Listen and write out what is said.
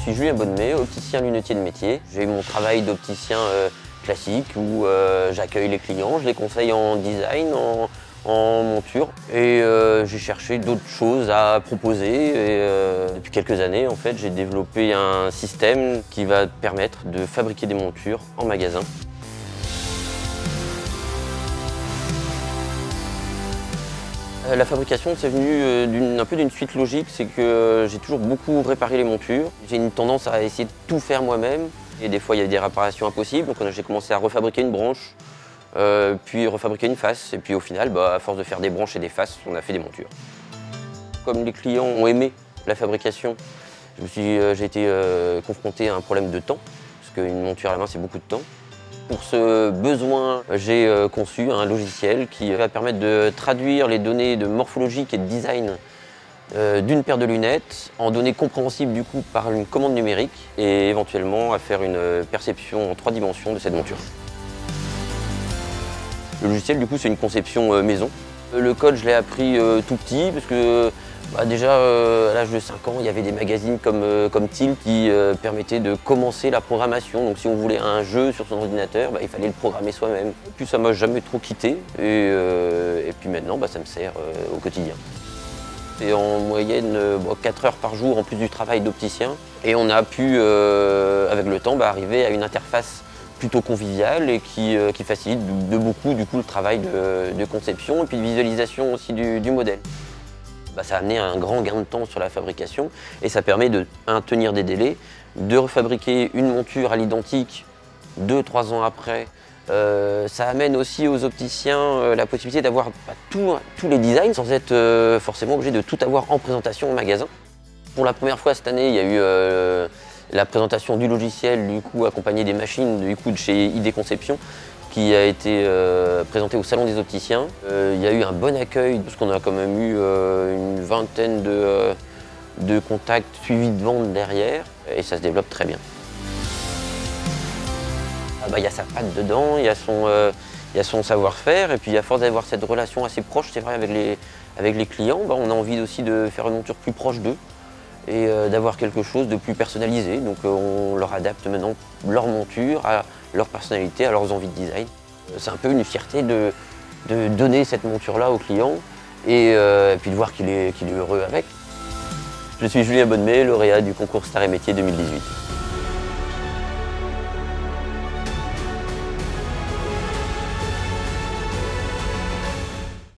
suis Julien Bonnemet, opticien lunetier de métier. J'ai mon travail d'opticien classique où j'accueille les clients, je les conseille en design, en monture. Et j'ai cherché d'autres choses à proposer. Et depuis quelques années, en fait, j'ai développé un système qui va permettre de fabriquer des montures en magasin. La fabrication, c'est venu un peu d'une suite logique, c'est que j'ai toujours beaucoup réparé les montures. J'ai une tendance à essayer de tout faire moi-même. Et des fois, il y a des réparations impossibles. Donc j'ai commencé à refabriquer une branche, puis refabriquer une face. Et puis au final, à force de faire des branches et des faces, on a fait des montures. Comme les clients ont aimé la fabrication, j'ai été confronté à un problème de temps, parce qu'une monture à la main, c'est beaucoup de temps. Pour ce besoin, j'ai conçu un logiciel qui va permettre de traduire les données de morphologique et de design d'une paire de lunettes en données compréhensibles du coup par une commande numérique et éventuellement à faire une perception en 3 dimensions de cette monture. Le logiciel du coup c'est une conception maison. Le code je l'ai appris tout petit parce que déjà à l'âge de 5 ans il y avait des magazines comme Tilt qui permettaient de commencer la programmation. Donc si on voulait un jeu sur son ordinateur, il fallait le programmer soi-même. Puis ça m'a jamais trop quitté et puis maintenant ça me sert au quotidien. C'est en moyenne 4 heures par jour en plus du travail d'opticien. Et on a pu, avec le temps, arriver à une interface plutôt conviviale et qui facilite de beaucoup du coup, le travail de conception et puis de visualisation aussi du modèle. Ça a amené un grand gain de temps sur la fabrication et ça permet de tenir des délais, de refabriquer une monture à l'identique 2-3 ans après. Ça amène aussi aux opticiens la possibilité d'avoir tous les designs sans être forcément obligé de tout avoir en présentation au magasin. Pour la première fois cette année, il y a eu la présentation du logiciel du coup, accompagné des machines du coup, de chez ID Conception qui a été présenté au Salon des opticiens. Il y a eu un bon accueil parce qu'on a quand même eu une vingtaine de contacts suivis de vente derrière et ça se développe très bien. Il y a sa patte dedans, il y a son savoir-faire et puis à force d'avoir cette relation assez proche, c'est vrai, avec les clients, on a envie aussi de faire une monture plus proche d'eux et d'avoir quelque chose de plus personnalisé. Donc on leur adapte maintenant leur monture à leur personnalité, à leurs envies de design. C'est un peu une fierté de donner cette monture-là au client et puis de voir qu'il est heureux avec. Je suis Julien Bonnemet, lauréat du concours Stars et Métiers 2018.